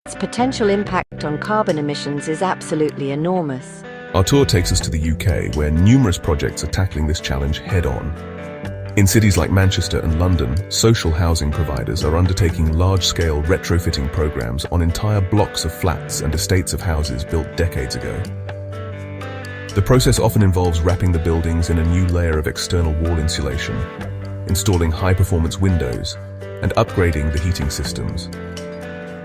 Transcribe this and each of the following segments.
its potential impact on carbon emissions is absolutely enormous. Our tour takes us to the UK, where numerous projects are tackling this challenge head-on. In cities like Manchester and London, social housing providers are undertaking large-scale retrofitting programs on entire blocks of flats and estates of houses built decades ago. The process often involves wrapping the buildings in a new layer of external wall insulation, installing high-performance windows, and upgrading the heating systems.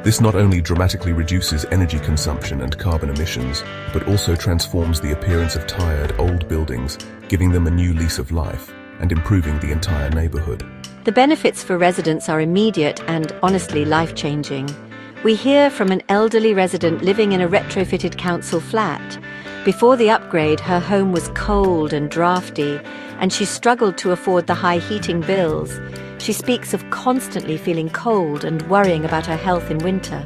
This not only dramatically reduces energy consumption and carbon emissions, but also transforms the appearance of tired, old buildings, giving them a new lease of life and improving the entire neighborhood. The benefits for residents are immediate and, honestly, life-changing. We hear from an elderly resident living in a retrofitted council flat. Before the upgrade, her home was cold and drafty, and she struggled to afford the high heating bills. She speaks of constantly feeling cold and worrying about her health in winter.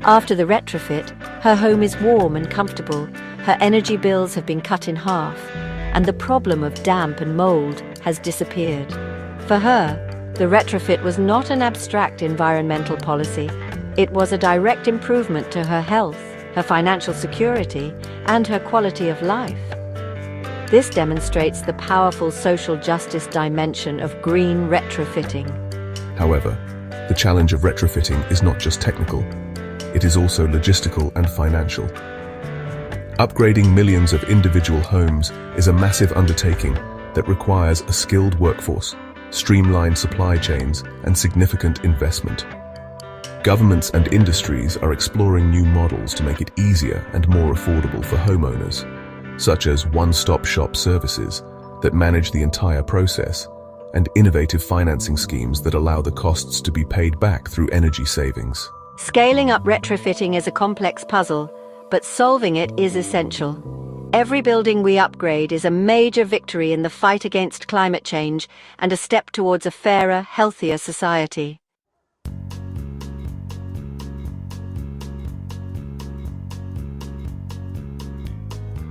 After the retrofit, her home is warm and comfortable, her energy bills have been cut in half, and the problem of damp and mold has disappeared. For her, the retrofit was not an abstract environmental policy. It was a direct improvement to her health, her financial security, and her quality of life. This demonstrates the powerful social justice dimension of green retrofitting. However, the challenge of retrofitting is not just technical, it is also logistical and financial. Upgrading millions of individual homes is a massive undertaking that requires a skilled workforce, streamlined supply chains, and significant investment. Governments and industries are exploring new models to make it easier and more affordable for homeowners, such as one-stop shop services that manage the entire process, and innovative financing schemes that allow the costs to be paid back through energy savings. Scaling up retrofitting is a complex puzzle, but solving it is essential. Every building we upgrade is a major victory in the fight against climate change and a step towards a fairer, healthier society.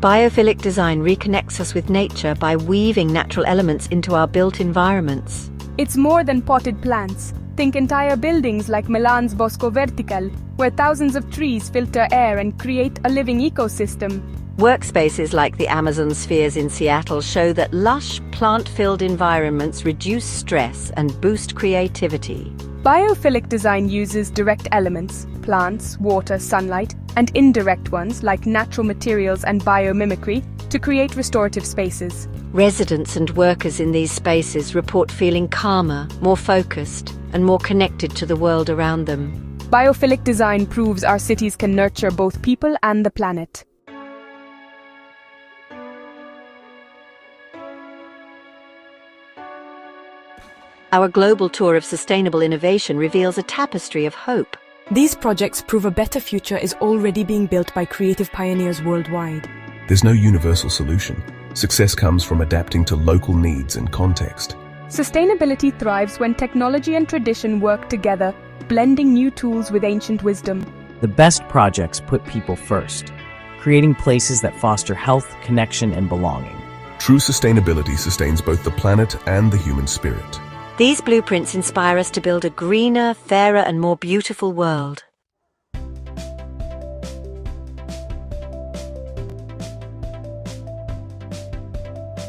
Biophilic design reconnects us with nature by weaving natural elements into our built environments. It's more than potted plants. Think entire buildings like Milan's Bosco Vertical, where thousands of trees filter air and create a living ecosystem. Workspaces like the Amazon spheres in Seattle show that lush, plant-filled environments reduce stress and boost creativity. Biophilic design uses direct elements, plants, water, sunlight, and indirect ones like natural materials and biomimicry to create restorative spaces. Residents and workers in these spaces report feeling calmer, more focused, and more connected to the world around them. Biophilic design proves our cities can nurture both people and the planet. Our global tour of sustainable innovation reveals a tapestry of hope. These projects prove a better future is already being built by creative pioneers worldwide. There's no universal solution. Success comes from adapting to local needs and context. Sustainability thrives when technology and tradition work together, blending new tools with ancient wisdom. The best projects put people first, creating places that foster health, connection, and belonging. True sustainability sustains both the planet and the human spirit. These blueprints inspire us to build a greener, fairer, and more beautiful world.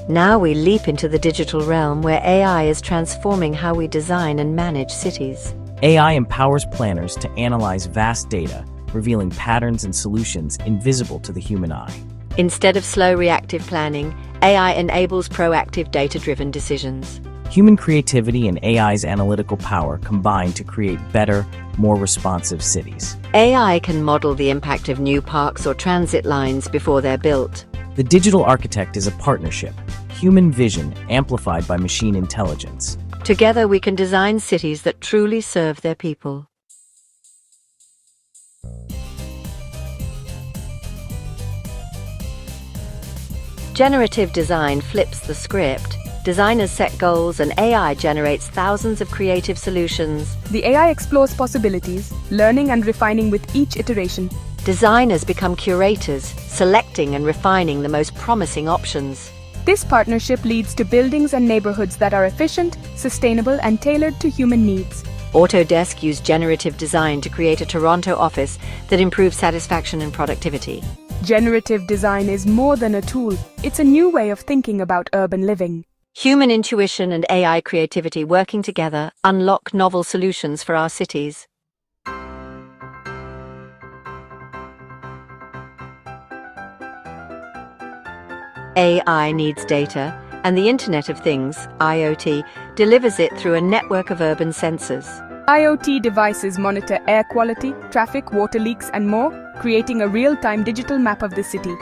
Now we leap into the digital realm where AI is transforming how we design and manage cities. AI empowers planners to analyze vast data, revealing patterns and solutions invisible to the human eye. Instead of slow reactive planning, AI enables proactive data-driven decisions. Human creativity and AI's analytical power combine to create better, more responsive cities. AI can model the impact of new parks or transit lines before they're built. The digital architect is a partnership, human vision amplified by machine intelligence. Together we can design cities that truly serve their people. Generative design flips the script. Designers set goals and AI generates thousands of creative solutions. The AI explores possibilities, learning and refining with each iteration. Designers become curators, selecting and refining the most promising options. This partnership leads to buildings and neighborhoods that are efficient, sustainable, and tailored to human needs. Autodesk used generative design to create a Toronto office that improves satisfaction and productivity. Generative design is more than a tool, it's a new way of thinking about urban living. Human intuition and AI creativity working together unlock novel solutions for our cities. AI needs data, and the Internet of Things, IoT, delivers it through a network of urban sensors. IoT devices monitor air quality, traffic, water leaks, and more, creating a real-time digital map of the city.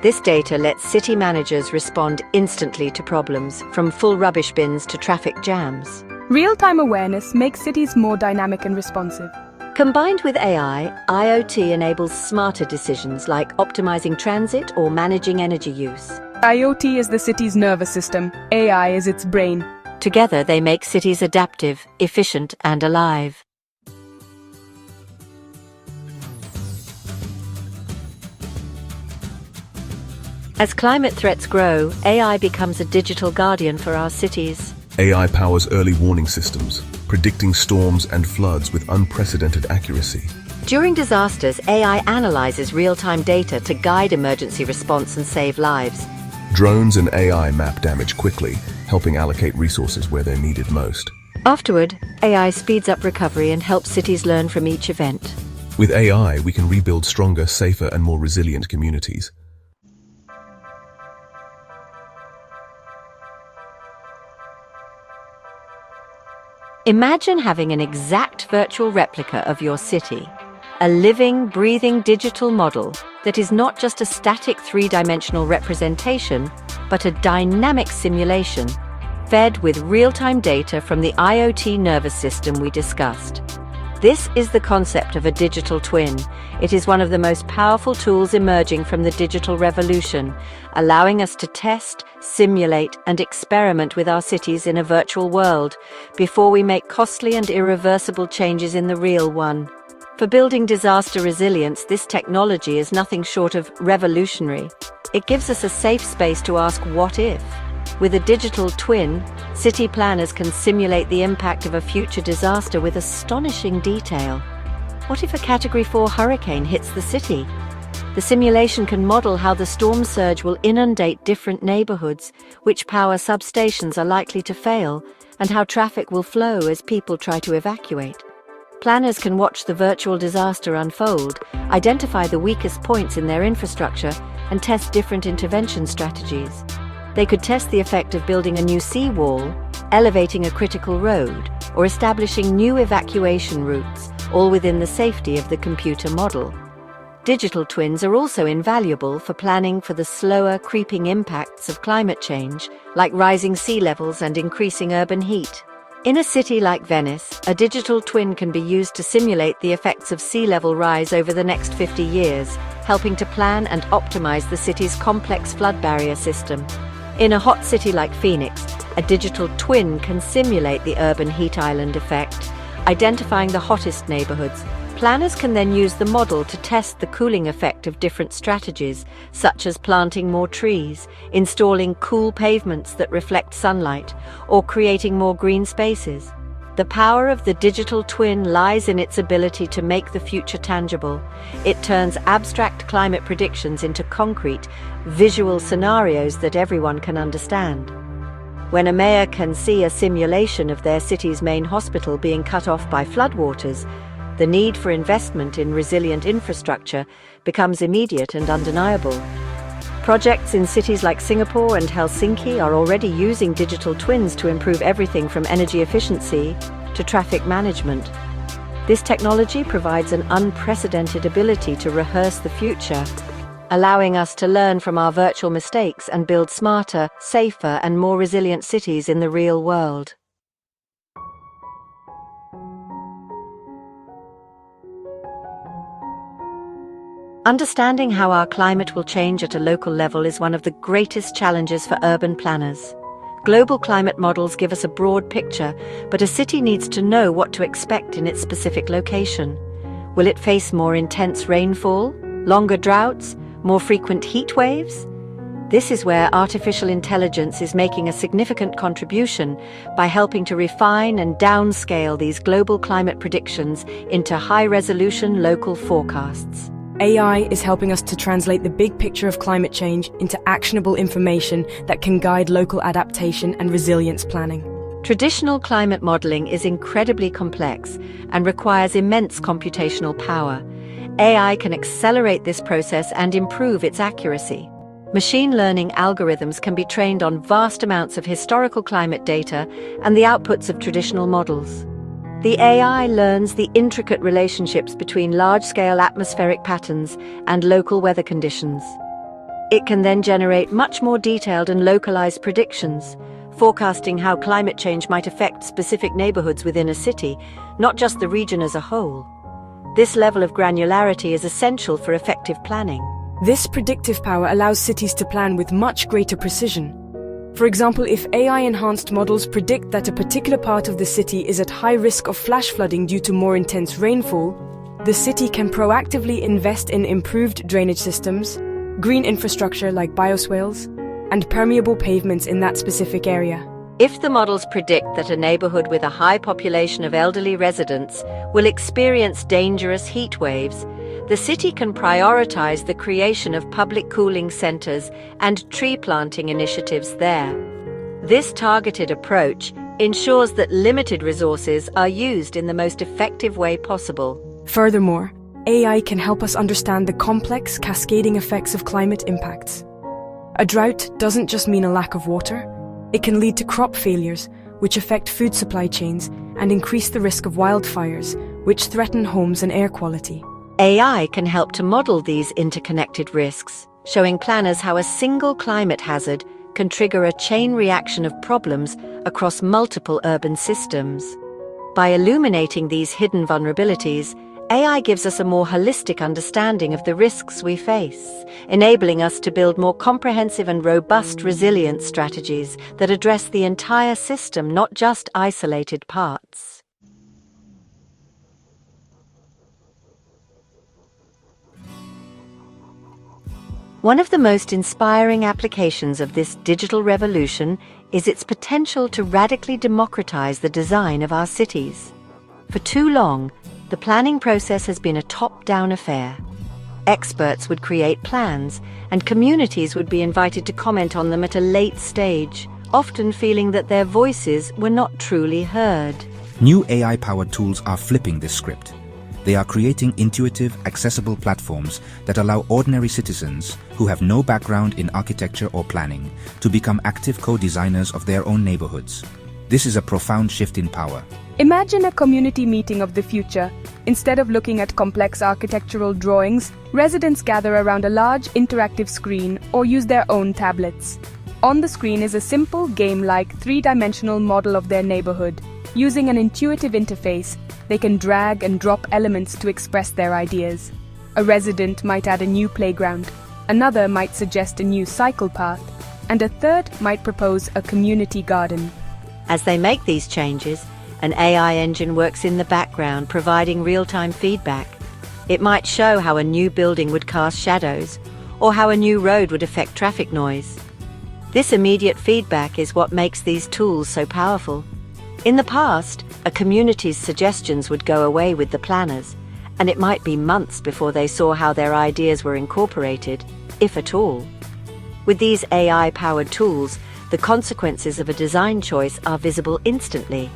This data lets city managers respond instantly to problems, from full rubbish bins to traffic jams. Real-time awareness makes cities more dynamic and responsive. Combined with AI, IoT enables smarter decisions like optimizing transit or managing energy use. IoT is the city's nervous system, AI is its brain. Together, they make cities adaptive, efficient, and alive. As climate threats grow, AI becomes a digital guardian for our cities. AI powers early warning systems, predicting storms and floods with unprecedented accuracy. During disasters, AI analyzes real-time data to guide emergency response and save lives. Drones and AI map damage quickly, helping allocate resources where they're needed most. Afterward, AI speeds up recovery and helps cities learn from each event. With AI, we can rebuild stronger, safer, and more resilient communities. Imagine having an exact virtual replica of your city, a living, breathing digital model that is not just a static three-dimensional representation, but a dynamic simulation fed with real-time data from the IoT nervous system we discussed. This is the concept of a digital twin. It is one of the most powerful tools emerging from the digital revolution, allowing us to test, simulate, and experiment with our cities in a virtual world before we make costly and irreversible changes in the real one. For building disaster resilience, this technology is nothing short of revolutionary. It gives us a safe space to ask what if. With a digital twin, city planners can simulate the impact of a future disaster with astonishing detail. What if a Category 4 hurricane hits the city? The simulation can model how the storm surge will inundate different neighborhoods, which power substations are likely to fail, and how traffic will flow as people try to evacuate. Planners can watch the virtual disaster unfold, identify the weakest points in their infrastructure, and test different intervention strategies. They could test the effect of building a new seawall, elevating a critical road, or establishing new evacuation routes, all within the safety of the computer model. Digital twins are also invaluable for planning for the slower, creeping impacts of climate change, like rising sea levels and increasing urban heat. In a city like Venice, a digital twin can be used to simulate the effects of sea level rise over the next 50 years, helping to plan and optimize the city's complex flood barrier system. In a hot city like Phoenix, a digital twin can simulate the urban heat island effect, identifying the hottest neighborhoods. Planners can then use the model to test the cooling effect of different strategies, such as planting more trees, installing cool pavements that reflect sunlight, or creating more green spaces. The power of the digital twin lies in its ability to make the future tangible. It turns abstract climate predictions into concrete, visual scenarios that everyone can understand. When a mayor can see a simulation of their city's main hospital being cut off by floodwaters, the need for investment in resilient infrastructure becomes immediate and undeniable. Projects in cities like Singapore and Helsinki are already using digital twins to improve everything from energy efficiency to traffic management. This technology provides an unprecedented ability to rehearse the future, allowing us to learn from our virtual mistakes and build smarter, safer, and more resilient cities in the real world. Understanding how our climate will change at a local level is one of the greatest challenges for urban planners. Global climate models give us a broad picture, but a city needs to know what to expect in its specific location. Will it face more intense rainfall, longer droughts, more frequent heat waves? This is where artificial intelligence is making a significant contribution by helping to refine and downscale these global climate predictions into high-resolution local forecasts. AI is helping us to translate the big picture of climate change into actionable information that can guide local adaptation and resilience planning. Traditional climate modeling is incredibly complex and requires immense computational power. AI can accelerate this process and improve its accuracy. Machine learning algorithms can be trained on vast amounts of historical climate data and the outputs of traditional models. The AI learns the intricate relationships between large-scale atmospheric patterns and local weather conditions. It can then generate much more detailed and localized predictions, forecasting how climate change might affect specific neighborhoods within a city, not just the region as a whole. This level of granularity is essential for effective planning. This predictive power allows cities to plan with much greater precision. For example, if AI-enhanced models predict that a particular part of the city is at high risk of flash flooding due to more intense rainfall, the city can proactively invest in improved drainage systems, green infrastructure like bioswales, and permeable pavements in that specific area. If the models predict that a neighborhood with a high population of elderly residents will experience dangerous heat waves, the city can prioritize the creation of public cooling centers and tree planting initiatives there. This targeted approach ensures that limited resources are used in the most effective way possible. Furthermore, AI can help us understand the complex, cascading effects of climate impacts. A drought doesn't just mean a lack of water. It can lead to crop failures, which affect food supply chains and increase the risk of wildfires, which threaten homes and air quality. AI can help to model these interconnected risks, showing planners how a single climate hazard can trigger a chain reaction of problems across multiple urban systems. By illuminating these hidden vulnerabilities, AI gives us a more holistic understanding of the risks we face, enabling us to build more comprehensive and robust resilience strategies that address the entire system, not just isolated parts. One of the most inspiring applications of this digital revolution is its potential to radically democratize the design of our cities. For too long, the planning process has been a top-down affair. Experts would create plans, and communities would be invited to comment on them at a late stage, often feeling that their voices were not truly heard. New AI-powered tools are flipping this script. They are creating intuitive, accessible platforms that allow ordinary citizens who have no background in architecture or planning to become active co-designers of their own neighborhoods. This is a profound shift in power. Imagine a community meeting of the future. Instead of looking at complex architectural drawings, residents gather around a large interactive screen or use their own tablets. On the screen is a simple game-like three-dimensional model of their neighborhood. Using an intuitive interface, they can drag and drop elements to express their ideas. A resident might add a new playground, another might suggest a new cycle path, and a third might propose a community garden. As they make these changes, an AI engine works in the background, providing real-time feedback. It might show how a new building would cast shadows, or how a new road would affect traffic noise. This immediate feedback is what makes these tools so powerful. In the past, a community's suggestions would go away with the planners, and it might be months before they saw how their ideas were incorporated, if at all. With these AI-powered tools, the consequences of a design choice are visible instantly.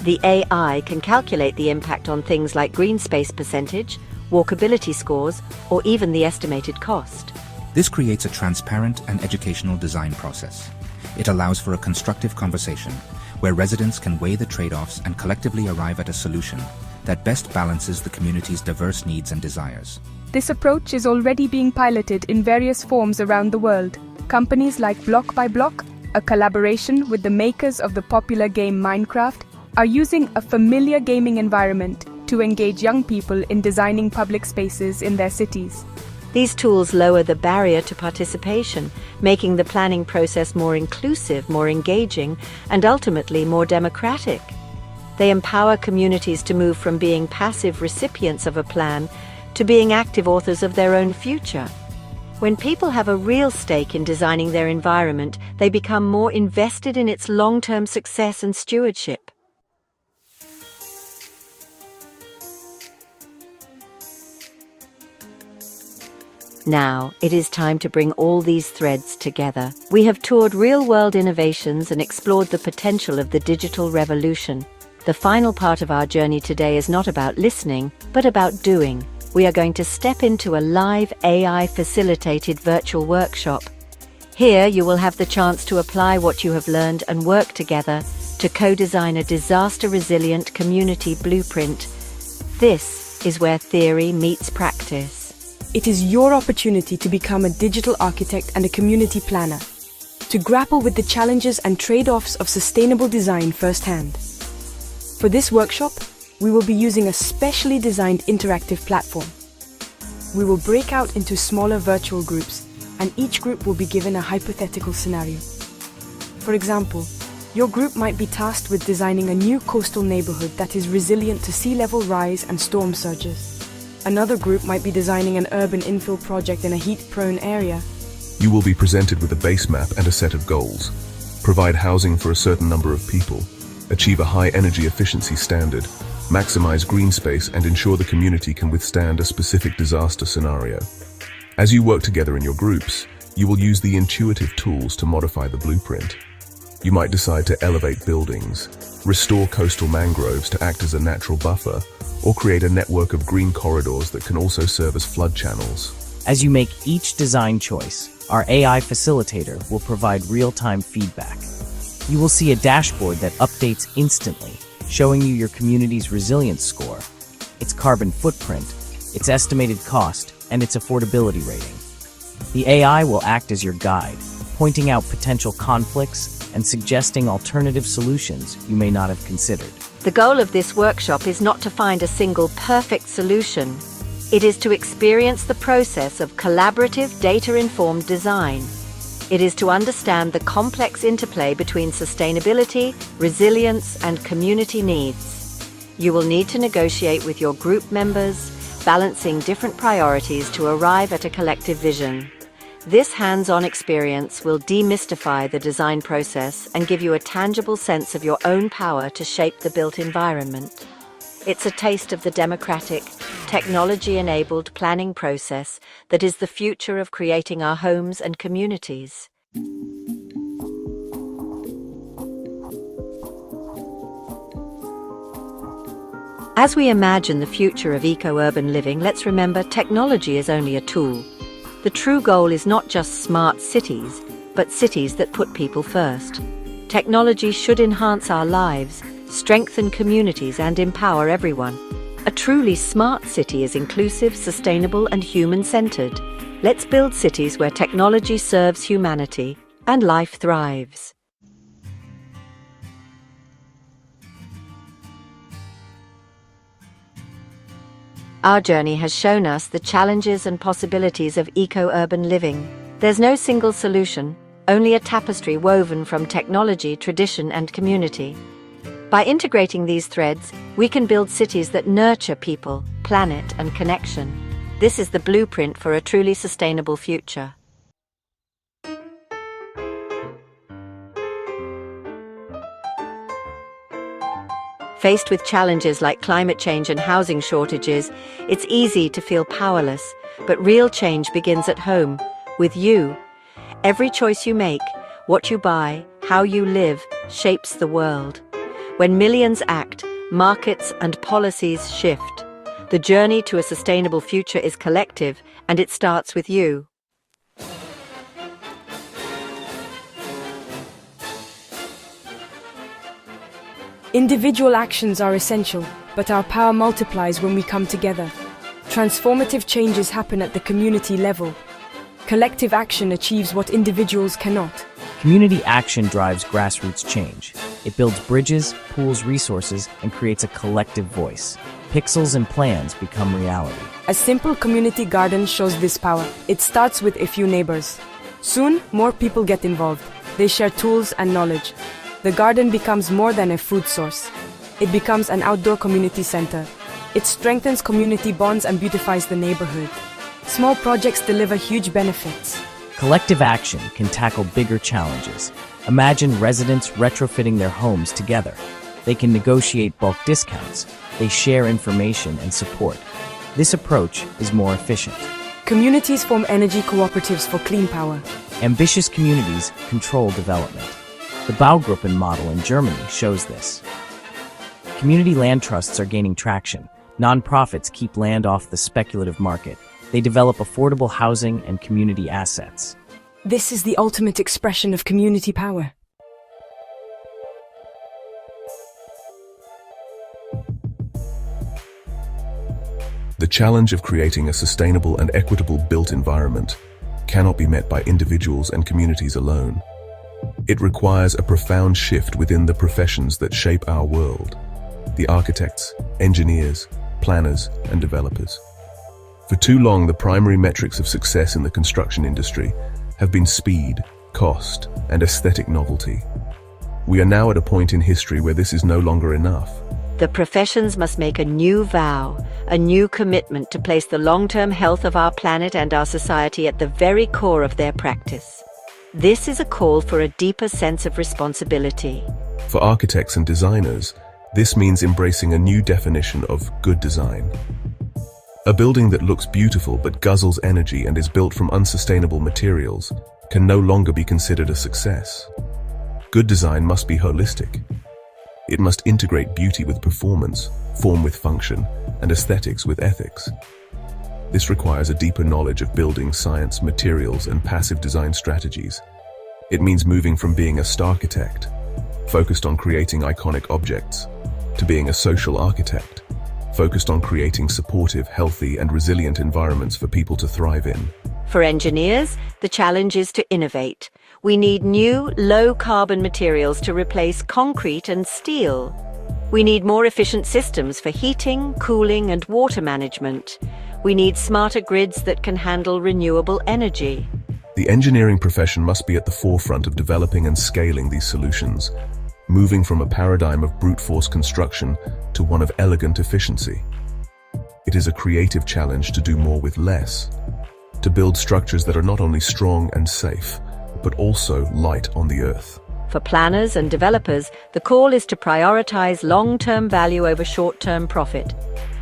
The AI can calculate the impact on things like green space percentage, walkability scores, or even the estimated cost. This creates a transparent and educational design process. It allows for a constructive conversation, where residents can weigh the trade-offs and collectively arrive at a solution that best balances the community's diverse needs and desires. This approach is already being piloted in various forms around the world. Companies like Block by Block, a collaboration with the makers of the popular game Minecraft, are using a familiar gaming environment to engage young people in designing public spaces in their cities. These tools lower the barrier to participation, making the planning process more inclusive, more engaging, and ultimately more democratic. They empower communities to move from being passive recipients of a plan to being active authors of their own future. When people have a real stake in designing their environment, they become more invested in its long-term success and stewardship. Now, it is time to bring all these threads together. We have toured real-world innovations and explored the potential of the digital revolution. The final part of our journey today is not about listening, but about doing. We are going to step into a live AI-facilitated virtual workshop. Here, you will have the chance to apply what you have learned and work together to co-design a disaster-resilient community blueprint. This is where theory meets practice. It is your opportunity to become a digital architect and a community planner, to grapple with the challenges and trade-offs of sustainable design firsthand. For this workshop, we will be using a specially designed interactive platform. We will break out into smaller virtual groups, and each group will be given a hypothetical scenario. For example, your group might be tasked with designing a new coastal neighborhood that is resilient to sea level rise and storm surges. Another group might be designing an urban infill project in a heat-prone area. You will be presented with a base map and a set of goals. Provide housing for a certain number of people, achieve a high energy efficiency standard, maximize green space, and ensure the community can withstand a specific disaster scenario. As you work together in your groups, you will use the intuitive tools to modify the blueprint. You might decide to elevate buildings, restore coastal mangroves to act as a natural buffer, or create a network of green corridors that can also serve as flood channels. As you make each design choice, our AI facilitator will provide real-time feedback. You will see a dashboard that updates instantly, showing you your community's resilience score, its carbon footprint, its estimated cost, and its affordability rating. The AI will act as your guide, pointing out potential conflicts and suggesting alternative solutions you may not have considered. The goal of this workshop is not to find a single perfect solution. It is to experience the process of collaborative, data-informed design. It is to understand the complex interplay between sustainability, resilience, and community needs. You will need to negotiate with your group members, balancing different priorities to arrive at a collective vision. This hands-on experience will demystify the design process and give you a tangible sense of your own power to shape the built environment. It's a taste of the democratic, technology-enabled planning process that is the future of creating our homes and communities. As we imagine the future of eco-urban living, let's remember technology is only a tool. The true goal is not just smart cities, but cities that put people first. Technology should enhance our lives, strengthen communities, and empower everyone. A truly smart city is inclusive, sustainable, and human-centered. Let's build cities where technology serves humanity and life thrives. Our journey has shown us the challenges and possibilities of eco-urban living. There's no single solution, only a tapestry woven from technology, tradition, and community. By integrating these threads, we can build cities that nurture people, planet, and connection. This is the blueprint for a truly sustainable future. Faced with challenges like climate change and housing shortages, it's easy to feel powerless, but real change begins at home, with you. Every choice you make, what you buy, how you live, shapes the world. When millions act, markets and policies shift. The journey to a sustainable future is collective, and it starts with you. Individual actions are essential, but our power multiplies when we come together. Transformative changes happen at the community level. Collective action achieves what individuals cannot. Community action drives grassroots change. It builds bridges, pools resources, and creates a collective voice. Pixels and plans become reality. A simple community garden shows this power. It starts with a few neighbors. Soon, more people get involved. They share tools and knowledge. The garden becomes more than a food source. It becomes an outdoor community center. It strengthens community bonds and beautifies the neighborhood. Small projects deliver huge benefits. Collective action can tackle bigger challenges. Imagine residents retrofitting their homes together. They can negotiate bulk discounts. They share information and support. This approach is more efficient. Communities form energy cooperatives for clean power. Ambitious communities control development. The Baugruppen model in Germany shows this. Community land trusts are gaining traction. Nonprofits keep land off the speculative market. They develop affordable housing and community assets. This is the ultimate expression of community power. The challenge of creating a sustainable and equitable built environment cannot be met by individuals and communities alone. It requires a profound shift within the professions that shape our world: the architects, engineers, planners, and developers. For too long, the primary metrics of success in the construction industry have been speed, cost, and aesthetic novelty. We are now at a point in history where this is no longer enough. The professions must make a new vow, a new commitment to place the long-term health of our planet and our society at the very core of their practice. This is a call for a deeper sense of responsibility. For architects and designers, this means embracing a new definition of good design. A building that looks beautiful but guzzles energy and is built from unsustainable materials can no longer be considered a success. Good design must be holistic. It must integrate beauty with performance, form with function, and aesthetics with ethics. This requires a deeper knowledge of building science, materials, and passive design strategies. It means moving from being a starchitect, focused on creating iconic objects, to being a social architect, focused on creating supportive, healthy, and resilient environments for people to thrive in. For engineers, the challenge is to innovate. We need new, low-carbon materials to replace concrete and steel. We need more efficient systems for heating, cooling, and water management. We need smarter grids that can handle renewable energy. The engineering profession must be at the forefront of developing and scaling these solutions, moving from a paradigm of brute force construction to one of elegant efficiency. It is a creative challenge to do more with less, to build structures that are not only strong and safe, but also light on the earth. For planners and developers, the call is to prioritize long-term value over short-term profit.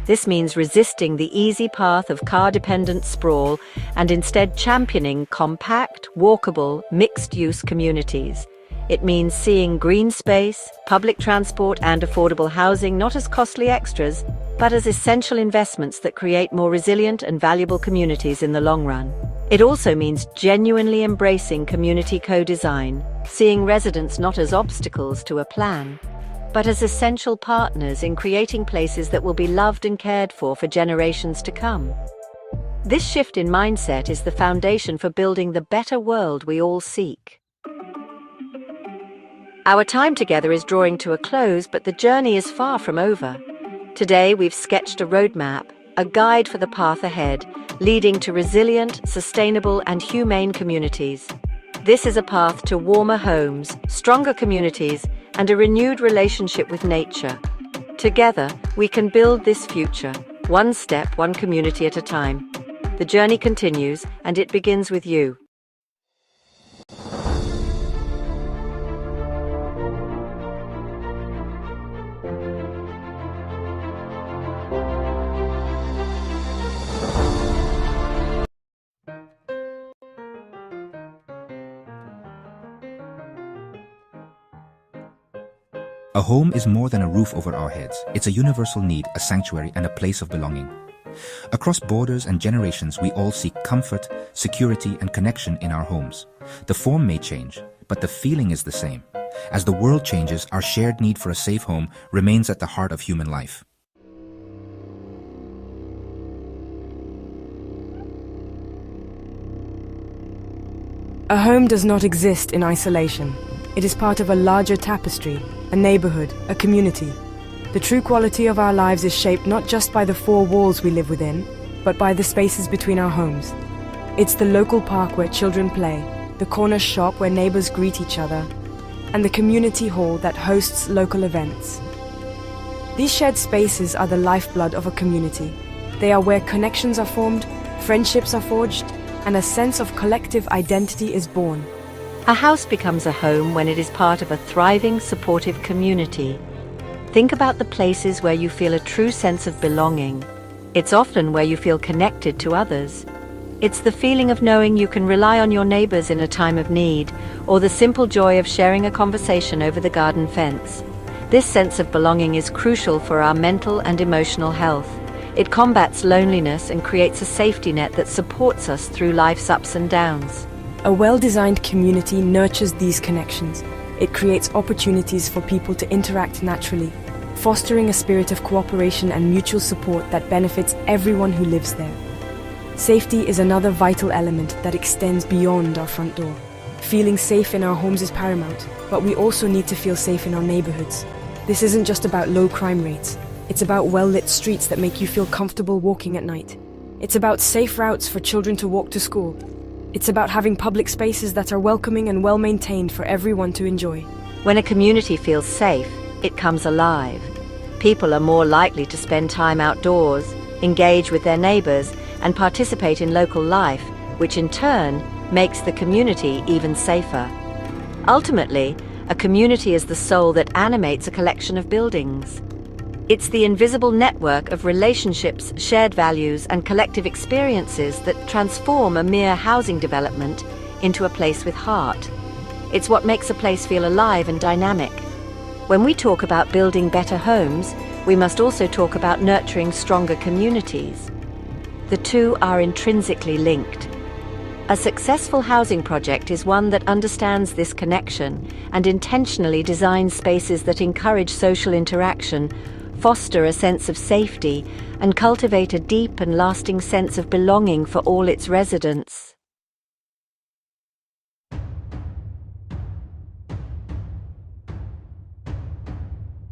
This means resisting the easy path of car-dependent sprawl and instead championing compact, walkable, mixed-use communities. It means seeing green space, public transport, and affordable housing not as costly extras, but as essential investments that create more resilient and valuable communities in the long run. It also means genuinely embracing community co-design, seeing residents not as obstacles to a plan, but as essential partners in creating places that will be loved and cared for generations to come. This shift in mindset is the foundation for building the better world we all seek. Our time together is drawing to a close, but the journey is far from over. Today, we've sketched a roadmap, a guide for the path ahead, leading to resilient, sustainable, and humane communities. This is a path to warmer homes, stronger communities, and a renewed relationship with nature. Together, we can build this future, one step, one community at a time. The journey continues, and it begins with you. A home is more than a roof over our heads. It's a universal need, a sanctuary, and a place of belonging. Across borders and generations, we all seek comfort, security, and connection in our homes. The form may change, but the feeling is the same. As the world changes, our shared need for a safe home remains at the heart of human life. A home does not exist in isolation. It is part of a larger tapestry, a neighborhood, a community. The true quality of our lives is shaped not just by the four walls we live within, but by the spaces between our homes. It's the local park where children play, the corner shop where neighbors greet each other, and the community hall that hosts local events. These shared spaces are the lifeblood of a community. They are where connections are formed, friendships are forged, and a sense of collective identity is born. A house becomes a home when it is part of a thriving, supportive community. Think about the places where you feel a true sense of belonging. It's often where you feel connected to others. It's the feeling of knowing you can rely on your neighbors in a time of need, or the simple joy of sharing a conversation over the garden fence. This sense of belonging is crucial for our mental and emotional health. It combats loneliness and creates a safety net that supports us through life's ups and downs. A well-designed community nurtures these connections. It creates opportunities for people to interact naturally, fostering a spirit of cooperation and mutual support that benefits everyone who lives there. Safety is another vital element that extends beyond our front door. Feeling safe in our homes is paramount, but we also need to feel safe in our neighborhoods. This isn't just about low crime rates. It's about well-lit streets that make you feel comfortable walking at night. It's about safe routes for children to walk to school. It's about having public spaces that are welcoming and well-maintained for everyone to enjoy. When a community feels safe, it comes alive. People are more likely to spend time outdoors, engage with their neighbors, and participate in local life, which in turn makes the community even safer. Ultimately, a community is the soul that animates a collection of buildings. It's the invisible network of relationships, shared values, and collective experiences that transform a mere housing development into a place with heart. It's what makes a place feel alive and dynamic. When we talk about building better homes, we must also talk about nurturing stronger communities. The two are intrinsically linked. A successful housing project is one that understands this connection and intentionally designs spaces that encourage social interaction, foster a sense of safety, and cultivate a deep and lasting sense of belonging for all its residents.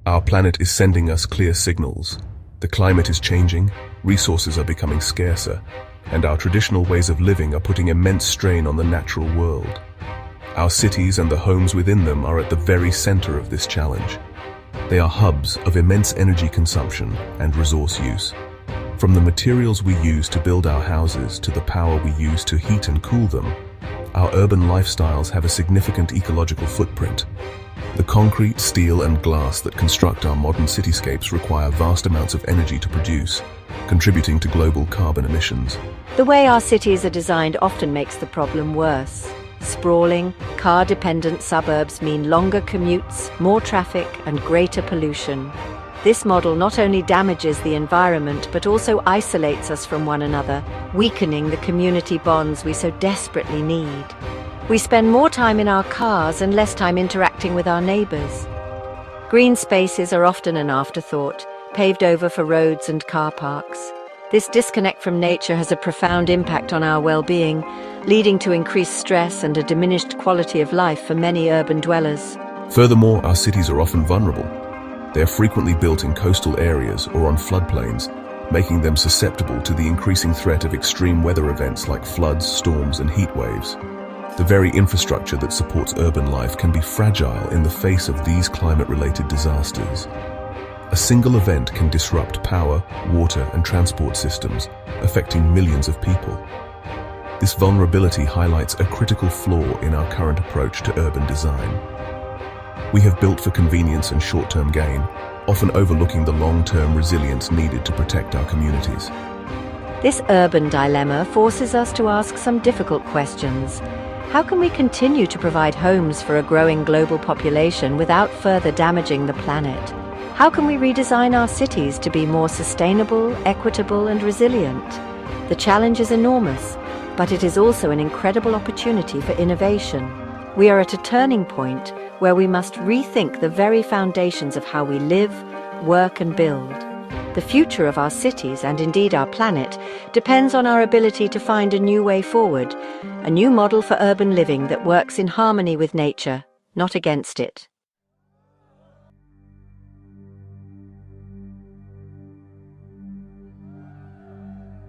Our planet is sending us clear signals. The climate is changing, resources are becoming scarcer, and our traditional ways of living are putting immense strain on the natural world. Our cities and the homes within them are at the very center of this challenge. They are hubs of immense energy consumption and resource use. From the materials we use to build our houses to the power we use to heat and cool them, our urban lifestyles have a significant ecological footprint. The concrete, steel, and glass that construct our modern cityscapes require vast amounts of energy to produce, contributing to global carbon emissions. The way our cities are designed often makes the problem worse. Sprawling, car-dependent suburbs mean longer commutes, more traffic, and greater pollution. This model not only damages the environment but also isolates us from one another, weakening the community bonds we so desperately need. We spend more time in our cars and less time interacting with our neighbors. Green spaces are often an afterthought, paved over for roads and car parks. This disconnect from nature has a profound impact on our well-being, leading to increased stress and a diminished quality of life for many urban dwellers. Furthermore, our cities are often vulnerable. They are frequently built in coastal areas or on floodplains, making them susceptible to the increasing threat of extreme weather events like floods, storms, and heat waves. The very infrastructure that supports urban life can be fragile in the face of these climate-related disasters. A single event can disrupt power, water, and transport systems, affecting millions of people. This vulnerability highlights a critical flaw in our current approach to urban design. We have built for convenience and short-term gain, often overlooking the long-term resilience needed to protect our communities. This urban dilemma forces us to ask some difficult questions. How can we continue to provide homes for a growing global population without further damaging the planet? How can we redesign our cities to be more sustainable, equitable, and resilient? The challenge is enormous, but it is also an incredible opportunity for innovation. We are at a turning point where we must rethink the very foundations of how we live, work, and build. The future of our cities, and indeed our planet, depends on our ability to find a new way forward, a new model for urban living that works in harmony with nature, not against it.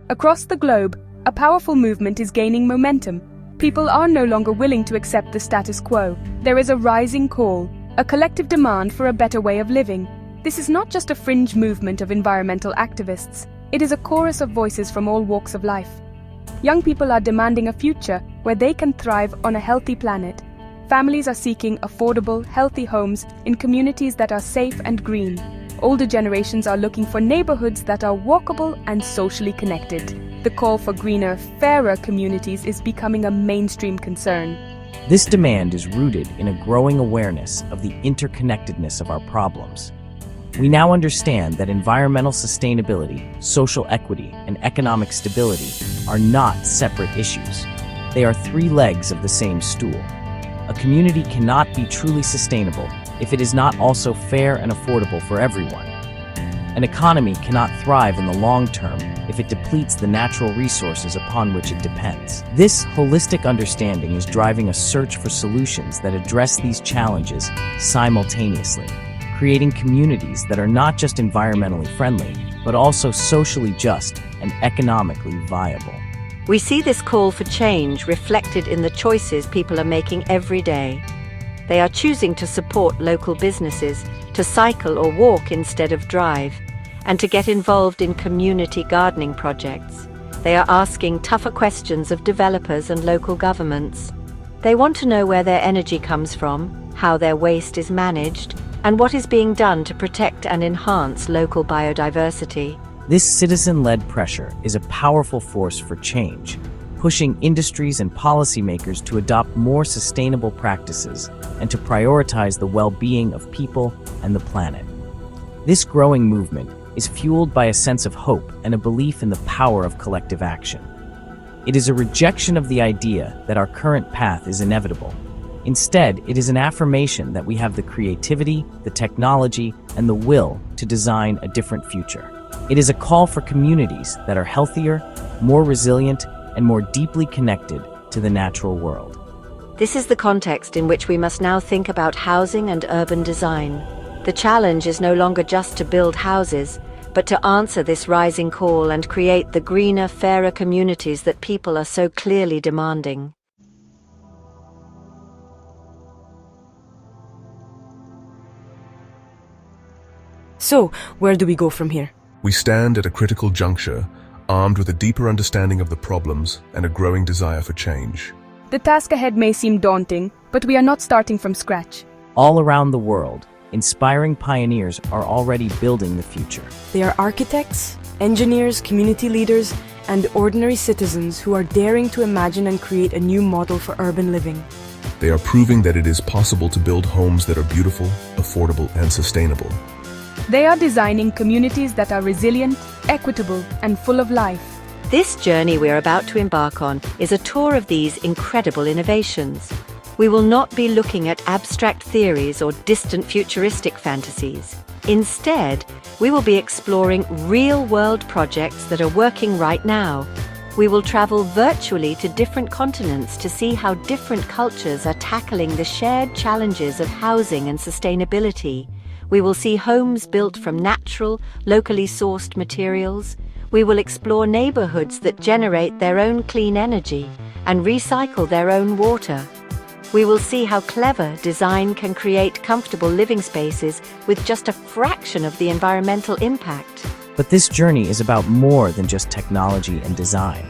Across the globe, a powerful movement is gaining momentum. People are no longer willing to accept the status quo. There is a rising call, a collective demand for a better way of living. This is not just a fringe movement of environmental activists. It is a chorus of voices from all walks of life. Young people are demanding a future where they can thrive on a healthy planet. Families are seeking affordable, healthy homes in communities that are safe and green. Older generations are looking for neighborhoods that are walkable and socially connected. The call for greener, fairer communities is becoming a mainstream concern. This demand is rooted in a growing awareness of the interconnectedness of our problems. We now understand that environmental sustainability, social equity, and economic stability are not separate issues. They are three legs of the same stool. A community cannot be truly sustainable if it is not also fair and affordable for everyone. An economy cannot thrive in the long term if it depletes the natural resources upon which it depends. This holistic understanding is driving a search for solutions that address these challenges simultaneously, creating communities that are not just environmentally friendly, but also socially just and economically viable. We see this call for change reflected in the choices people are making every day. They are choosing to support local businesses, to cycle or walk instead of drive, and to get involved in community gardening projects. They are asking tougher questions of developers and local governments. They want to know where their energy comes from, how their waste is managed, and what is being done to protect and enhance local biodiversity. This citizen-led pressure is a powerful force for change, pushing industries and policymakers to adopt more sustainable practices and to prioritize the well-being of people and the planet. This growing movement is fueled by a sense of hope and a belief in the power of collective action. It is a rejection of the idea that our current path is inevitable. Instead, it is an affirmation that we have the creativity, the technology, and the will to design a different future. It is a call for communities that are healthier, more resilient, and more deeply connected to the natural world. This is the context in which we must now think about housing and urban design. The challenge is no longer just to build houses, but to answer this rising call and create the greener, fairer communities that people are so clearly demanding. So, where do we go from here? We stand at a critical juncture, armed with a deeper understanding of the problems and a growing desire for change. The task ahead may seem daunting, but we are not starting from scratch. All around the world, inspiring pioneers are already building the future. They are architects, engineers, community leaders, and ordinary citizens who are daring to imagine and create a new model for urban living. They are proving that it is possible to build homes that are beautiful, affordable, and sustainable. They are designing communities that are resilient, equitable, and full of life. This journey we are about to embark on is a tour of these incredible innovations. We will not be looking at abstract theories or distant futuristic fantasies. Instead, we will be exploring real-world projects that are working right now. We will travel virtually to different continents to see how different cultures are tackling the shared challenges of housing and sustainability. We will see homes built from natural, locally sourced materials. We will explore neighborhoods that generate their own clean energy and recycle their own water. We will see how clever design can create comfortable living spaces with just a fraction of the environmental impact. But this journey is about more than just technology and design.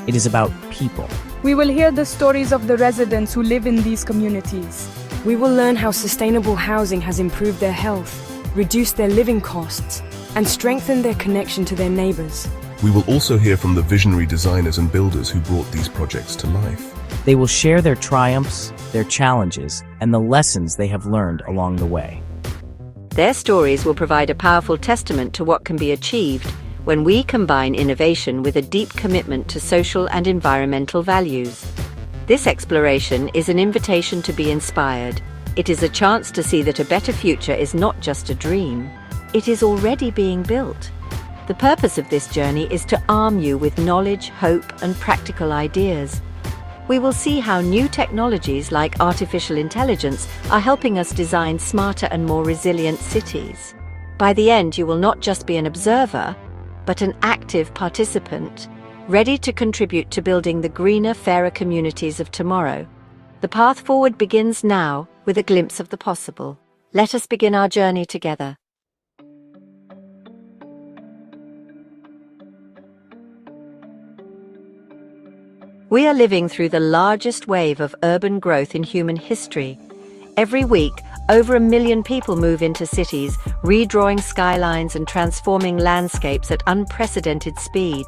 It is about people. We will hear the stories of the residents who live in these communities. We will learn how sustainable housing has improved their health, reduced their living costs, and strengthened their connection to their neighbors. We will also hear from the visionary designers and builders who brought these projects to life. They will share their triumphs, their challenges, and the lessons they have learned along the way. Their stories will provide a powerful testament to what can be achieved when we combine innovation with a deep commitment to social and environmental values. This exploration is an invitation to be inspired. It is a chance to see that a better future is not just a dream. It is already being built. The purpose of this journey is to arm you with knowledge, hope, and practical ideas. We will see how new technologies like artificial intelligence are helping us design smarter and more resilient cities. By the end, you will not just be an observer, but an active participant, ready to contribute to building the greener, fairer communities of tomorrow. The path forward begins now with a glimpse of the possible. Let us begin our journey together. We are living through the largest wave of urban growth in human history. Every week, over 1 million people move into cities, redrawing skylines and transforming landscapes at unprecedented speed.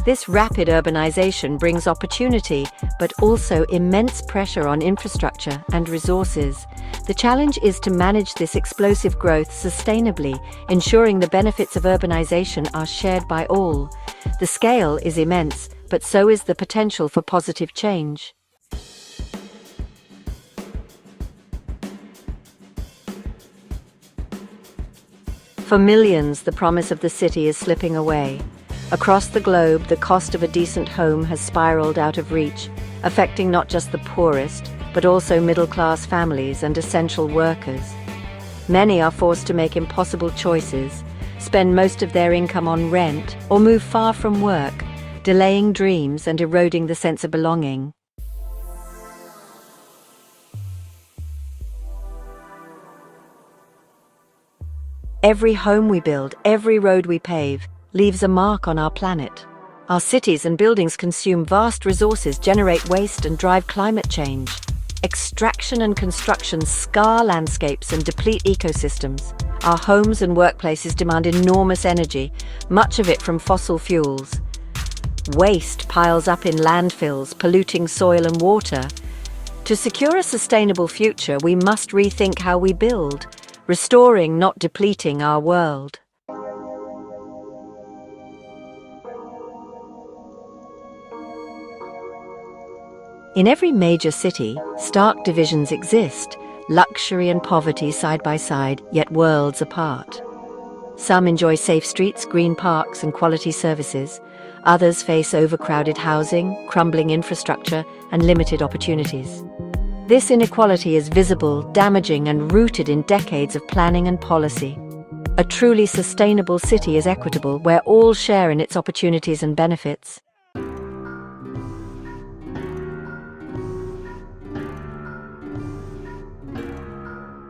This rapid urbanization brings opportunity, but also immense pressure on infrastructure and resources. The challenge is to manage this explosive growth sustainably, ensuring the benefits of urbanization are shared by all. The scale is immense, but so is the potential for positive change. For millions, the promise of the city is slipping away. Across the globe, the cost of a decent home has spiraled out of reach, affecting not just the poorest, but also middle-class families and essential workers. Many are forced to make impossible choices, spend most of their income on rent, or move far from work, delaying dreams and eroding the sense of belonging. Every home we build, every road we pave, leaves a mark on our planet. Our cities and buildings consume vast resources, generate waste, and drive climate change. Extraction and construction scar landscapes and deplete ecosystems. Our homes and workplaces demand enormous energy, much of it from fossil fuels. Waste piles up in landfills, polluting soil and water. To secure a sustainable future, we must rethink how we build, restoring, not depleting, our world. In every major city, stark divisions exist, luxury and poverty side by side, yet worlds apart. Some enjoy safe streets, green parks, and quality services. Others face overcrowded housing, crumbling infrastructure, and limited opportunities. This inequality is visible, damaging, and rooted in decades of planning and policy. A truly sustainable city is equitable, where all share in its opportunities and benefits.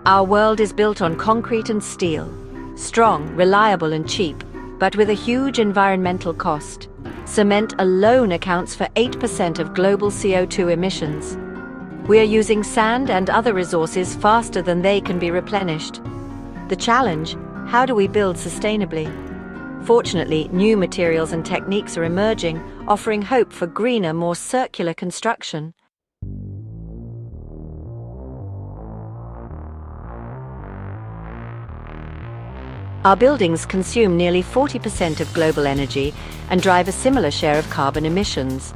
Our world is built on concrete and steel, strong, reliable, and cheap, but with a huge environmental cost. Cement alone accounts for 8% of global CO2 emissions. We are using sand and other resources faster than they can be replenished. The challenge: how do we build sustainably? Fortunately, new materials and techniques are emerging, offering hope for greener, more circular construction. Our buildings consume nearly 40% of global energy and drive a similar share of carbon emissions.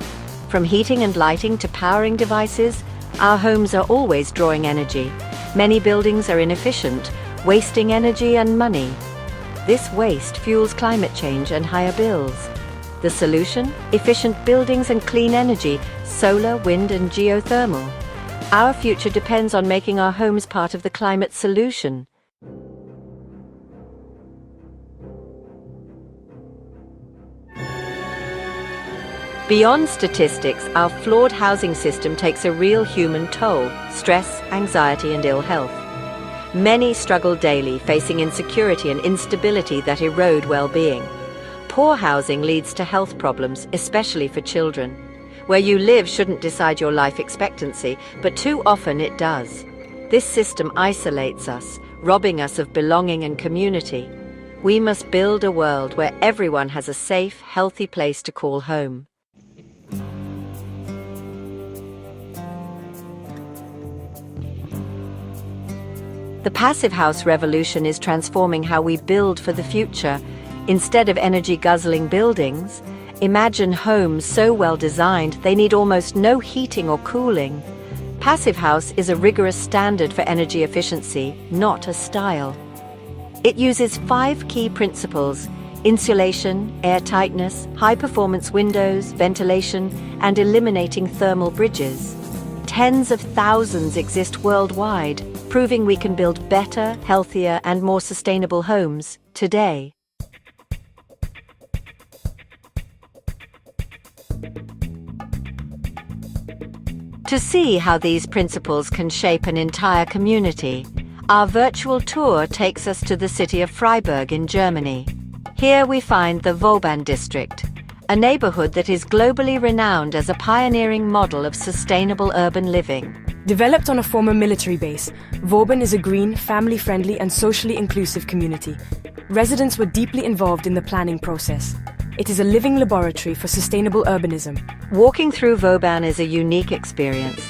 From heating and lighting to powering devices, our homes are always drawing energy. Many buildings are inefficient, wasting energy and money. This waste fuels climate change and higher bills. The solution? Efficient buildings and clean energy, solar, wind, and geothermal. Our future depends on making our homes part of the climate solution. Beyond statistics, our flawed housing system takes a real human toll: stress, anxiety, and ill health. Many struggle daily, facing insecurity and instability that erode well-being. Poor housing leads to health problems, especially for children. Where you live shouldn't decide your life expectancy, but too often it does. This system isolates us, robbing us of belonging and community. We must build a world where everyone has a safe, healthy place to call home. The passive house revolution is transforming how we build for the future. Instead of energy-guzzling buildings, imagine homes so well designed they need almost no heating or cooling. Passive house is a rigorous standard for energy efficiency, not a style. It uses 5 key principles: insulation, airtightness, high-performance windows, ventilation, and eliminating thermal bridges. Tens of thousands exist worldwide, proving we can build better, healthier, and more sustainable homes today. To see how these principles can shape an entire community, our virtual tour takes us to the city of Freiburg in Germany. Here we find the Vauban district, a neighborhood that is globally renowned as a pioneering model of sustainable urban living. Developed on a former military base, Vauban is a green, family-friendly and socially inclusive community. Residents were deeply involved in the planning process. It is a living laboratory for sustainable urbanism. Walking through Vauban is a unique experience.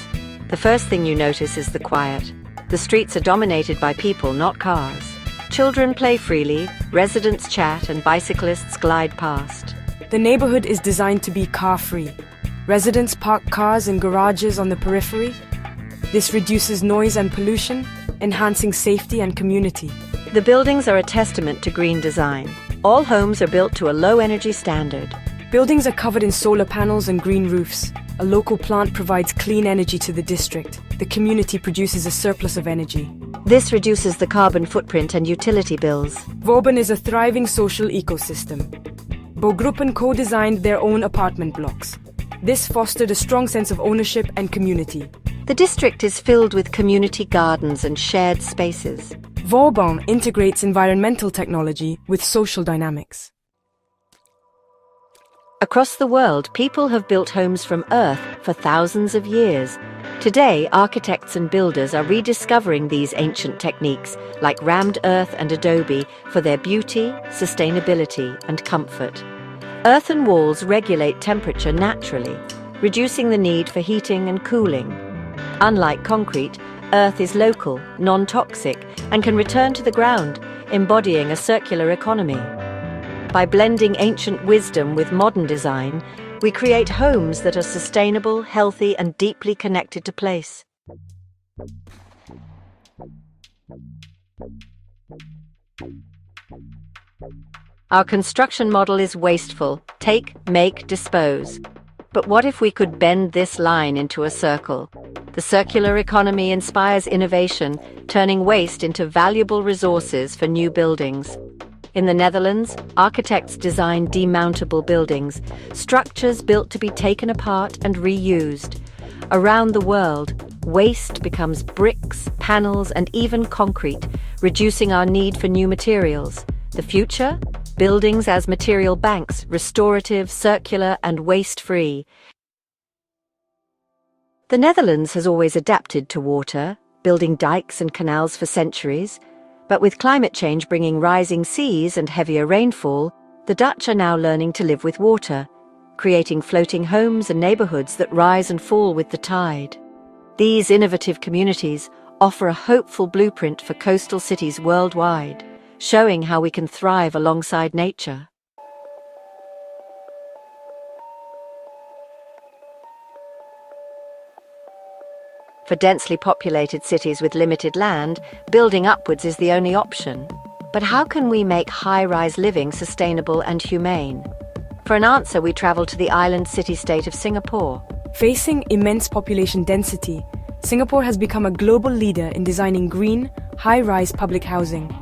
The first thing you notice is the quiet. The streets are dominated by people, not cars. Children play freely, residents chat, and bicyclists glide past. The neighborhood is designed to be car-free. Residents park cars in garages on the periphery. This reduces noise and pollution, enhancing safety and community. The buildings are a testament to green design. All homes are built to a low-energy standard. Buildings are covered in solar panels and green roofs. A local plant provides clean energy to the district. The community produces a surplus of energy. This reduces the carbon footprint and utility bills. Vauban is a thriving social ecosystem. Bogruppen co-designed their own apartment blocks. This fostered a strong sense of ownership and community. The district is filled with community gardens and shared spaces. Vauban integrates environmental technology with social dynamics. Across the world, people have built homes from earth for thousands of years. Today, architects and builders are rediscovering these ancient techniques, like rammed earth and adobe, for their beauty, sustainability, and comfort. Earthen walls regulate temperature naturally, reducing the need for heating and cooling. Unlike concrete, earth is local, non-toxic, and can return to the ground, embodying a circular economy. By blending ancient wisdom with modern design, we create homes that are sustainable, healthy, and deeply connected to place. Our construction model is wasteful: take, make, dispose. But what if we could bend this line into a circle? The circular economy inspires innovation, turning waste into valuable resources for new buildings. In the Netherlands, architects design demountable buildings, structures built to be taken apart and reused. Around the world, waste becomes bricks, panels, and even concrete, reducing our need for new materials. The future? Buildings as material banks, restorative, circular, and waste-free. The Netherlands has always adapted to water, building dikes and canals for centuries. But with climate change bringing rising seas and heavier rainfall, the Dutch are now learning to live with water, creating floating homes and neighborhoods that rise and fall with the tide. These innovative communities offer a hopeful blueprint for coastal cities worldwide, showing how we can thrive alongside nature. For densely populated cities with limited land, building upwards is the only option. But how can we make high-rise living sustainable and humane? For an answer, we travel to the island city-state of Singapore. Facing immense population density, Singapore has become a global leader in designing green, high-rise public housing.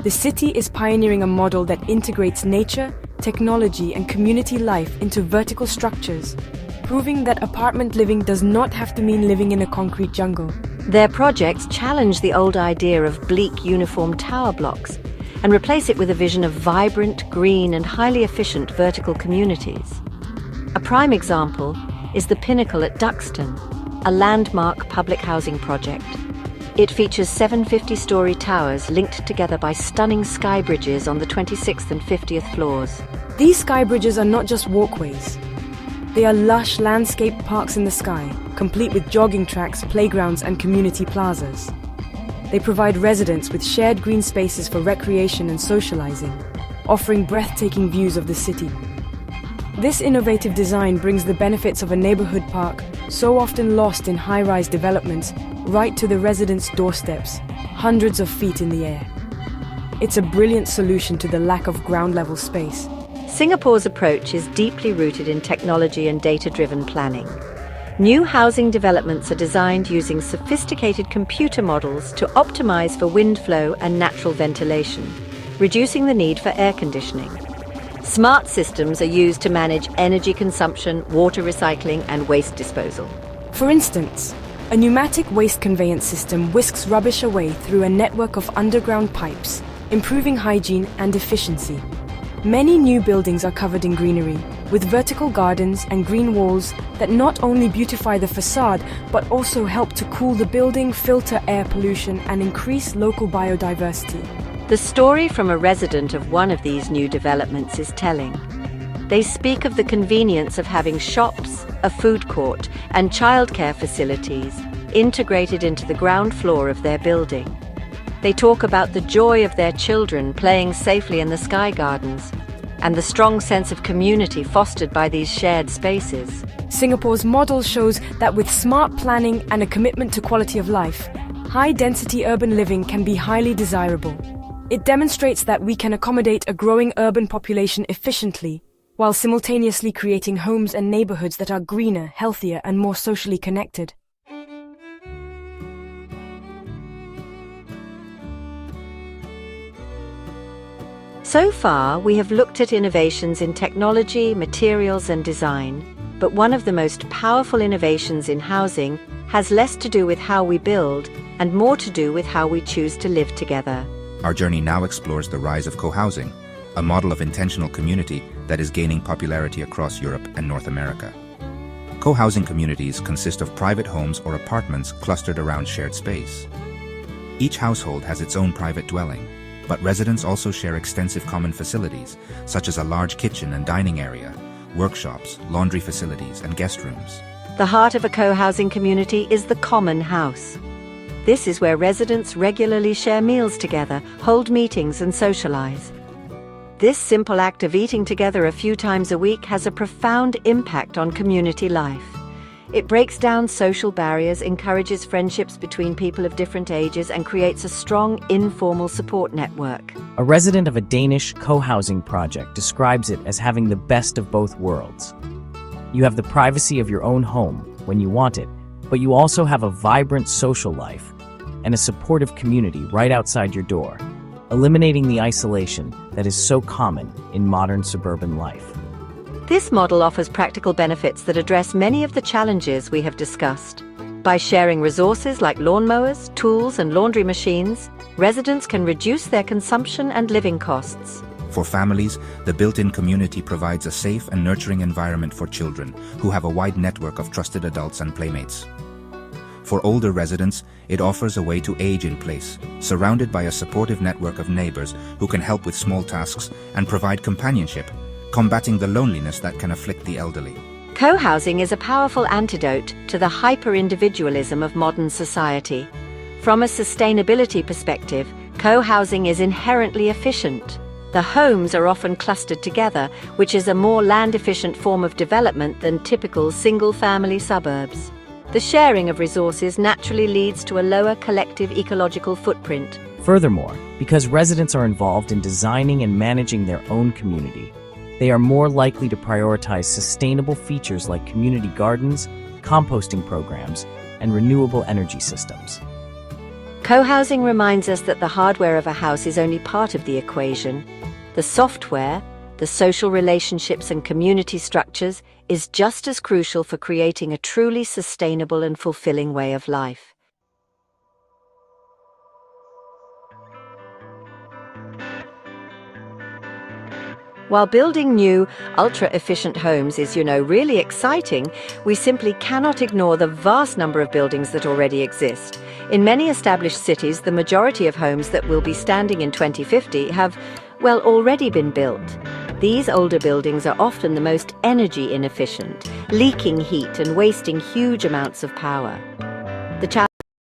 The city is pioneering a model that integrates nature, technology, and community life into vertical structures, proving that apartment living does not have to mean living in a concrete jungle. Their projects challenge the old idea of bleak, uniform tower blocks and replace it with a vision of vibrant, green, and highly efficient vertical communities. A prime example is the Pinnacle at Duxton, a landmark public housing project. It features 7 50-story towers linked together by stunning sky bridges on the 26th and 50th floors. These sky bridges are not just walkways. They are lush landscape parks in the sky, complete with jogging tracks, playgrounds, and community plazas. They provide residents with shared green spaces for recreation and socializing, offering breathtaking views of the city. This innovative design brings the benefits of a neighborhood park, so often lost in high-rise developments, right to the residents' doorsteps, hundreds of feet in the air. It's a brilliant solution to the lack of ground-level space. Singapore's approach is deeply rooted in technology and data-driven planning. New housing developments are designed using sophisticated computer models to optimize for wind flow and natural ventilation, reducing the need for air conditioning. Smart systems are used to manage energy consumption, water recycling, and waste disposal. For instance, a pneumatic waste conveyance system whisks rubbish away through a network of underground pipes, improving hygiene and efficiency. Many new buildings are covered in greenery, with vertical gardens and green walls that not only beautify the facade, but also help to cool the building, filter air pollution, and increase local biodiversity. The story from a resident of one of these new developments is telling. They speak of the convenience of having shops, a food court, and childcare facilities integrated into the ground floor of their building. They talk about the joy of their children playing safely in the Sky Gardens and the strong sense of community fostered by these shared spaces. Singapore's model shows that with smart planning and a commitment to quality of life, high-density urban living can be highly desirable. It demonstrates that we can accommodate a growing urban population efficiently, while simultaneously creating homes and neighborhoods that are greener, healthier, and more socially connected. So far, we have looked at innovations in technology, materials, and design, but one of the most powerful innovations in housing has less to do with how we build and more to do with how we choose to live together. Our journey now explores the rise of co-housing, a model of intentional community that is gaining popularity across Europe and North America. Co-housing communities consist of private homes or apartments clustered around shared space. Each household has its own private dwelling, but residents also share extensive common facilities, such as a large kitchen and dining area, workshops, laundry facilities, and guest rooms. The heart of a co-housing community is the common house. This is where residents regularly share meals together, hold meetings, and socialize. This simple act of eating together a few times a week has a profound impact on community life. It breaks down social barriers, encourages friendships between people of different ages, and creates a strong, informal support network. A resident of a Danish co-housing project describes it as having the best of both worlds. You have the privacy of your own home when you want it, but you also have a vibrant social life and a supportive community right outside your door, eliminating the isolation that is so common in modern suburban life. This model offers practical benefits that address many of the challenges we have discussed. By sharing resources like lawnmowers, tools, and laundry machines, residents can reduce their consumption and living costs. For families, the built-in community provides a safe and nurturing environment for children who have a wide network of trusted adults and playmates. For older residents, it offers a way to age in place, surrounded by a supportive network of neighbors who can help with small tasks and provide companionship, combating the loneliness that can afflict the elderly. Co-housing is a powerful antidote to the hyper-individualism of modern society. From a sustainability perspective, co-housing is inherently efficient. The homes are often clustered together, which is a more land-efficient form of development than typical single-family suburbs. The sharing of resources naturally leads to a lower collective ecological footprint. Furthermore, because residents are involved in designing and managing their own community, they are more likely to prioritize sustainable features like community gardens, composting programs, and renewable energy systems. Co-housing reminds us that the hardware of a house is only part of the equation. The software, the social relationships and community structures, is just as crucial for creating a truly sustainable and fulfilling way of life. While building new, ultra-efficient homes is, really exciting, we simply cannot ignore the vast number of buildings that already exist. In many established cities, the majority of homes that will be standing in 2050 have, already been built. These older buildings are often the most energy inefficient, leaking heat and wasting huge amounts of power. The